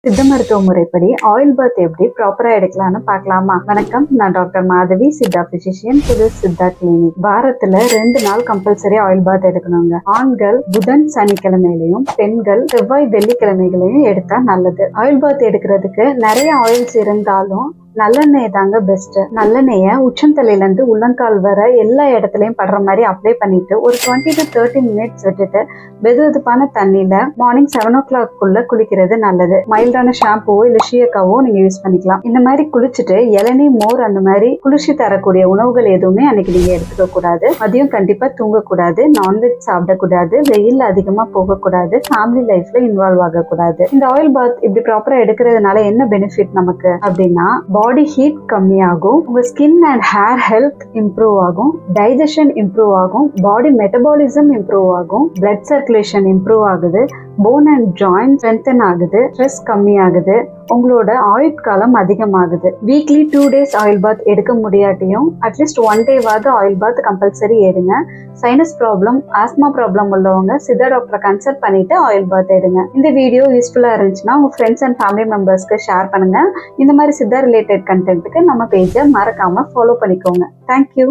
சித்த மருத்துவ முறைப்படி ஆயில் பாத் எப்படி ப்ராப்பரா எடுக்கலாம்னு பார்க்கலாமா? வணக்கம், நான் டாக்டர் மாதவி, சித்தா பிசிஷியன், புது சித்தா கிளினிக். வாரத்துல 2 நாள் கம்பல்சரி ஆயில் பாத் எடுக்கணுங்க. ஆண்கள் புதன் சனிக்கிழமையிலையும், பெண்கள் செவ்வாய் வெள்ளிக்கிழமைகளையும் எடுத்தா நல்லது. ஆயில் பாத் எடுக்கிறதுக்கு நிறைய ஆயில்ஸ் இருந்தாலும் நல்லெண்ணெய் தாங்க பெஸ்ட். நல்லெண்ணெய உச்சந்தலையில இருந்து உள்ளங்கால் வர எல்லா இடத்துலயும் படுற மாதிரி அப்ளை பண்ணிட்டு ஒரு 20 to 30 மினிட்ஸ் விட்டுட்டு வெதுவெதுப்பான தண்ணியில மார்னிங் 7 o'clock குளிக்கிறது நல்லது. மைல்டான ஷாம்புவோ இல்ல ஷியக்காவோ நீங்க யூஸ் பண்ணிக்கலாம். இந்த மாதிரி குளிச்சுட்டு இளநீ, மோர் அந்த மாதிரி குளிர்ச்சி தரக்கூடிய உணவுகள் எதுவுமே அன்னைக்கு நீங்க எடுத்துக்க கூடாது. மதியம் கண்டிப்பா தூங்கக்கூடாது, நான்வெஜ் சாப்பிடக்கூடாது, வெயில் அதிகமா போகக்கூடாது, ஃபேமிலி லைஃப்ல இன்வால்வ் ஆகக்கூடாது. இந்த ஆயில் பாத் இப்படி ப்ராப்பரா எடுக்கிறதுனால என்ன பெனிஃபிட் நமக்கு அப்படின்னா, பாடி ஹீட் கம்மியாகும், உங்க skin and hair health improve ஆகும், டைஜஷன் இம்ப்ரூவ் ஆகும், பாடி மெட்டபாலிசம் இம்ப்ரூவ் ஆகும், பிளட் சர்க்குலேஷன் இம்ப்ரூவ் ஆகுது, போன் அண்ட் ஜாயிண்ட் ஸ்ட்ரென்தன் ஆகுது, ஸ்ட்ரெஸ் கம்மி ஆகுது, உங்களோட ஆயுட்காலம் அதிகமாகுது. வீக்லி 2 days ஆயில் பாத் எடுக்க முடியாட்டியும் at least 1 day oil bath compulsory எடுங்க. சைனஸ் ப்ராப்ளம், ஆஸ்மா ப்ராப்ளம் உள்ளவங்க சித்தா டாக்டரை கன்சல்ட் பண்ணிட்டு ஆயில் பாத் எடுங்க. இந்த வீடியோ யூஸ்ஃபுல்லா இருந்துச்சுன்னா உங்க ஃப்ரெண்ட்ஸ் அண்ட் ஃபேமிலி மெம்பர்ஸ்க்கு ஷேர் பண்ணுங்க. இந்த மாதிரி சித்தா ரிலேட்டட் கண்டென்ட்டுக்கு நம்ம பேஜை மறக்காம ஃபாலோ பண்ணிக்கோங்க. தேங்க்யூ.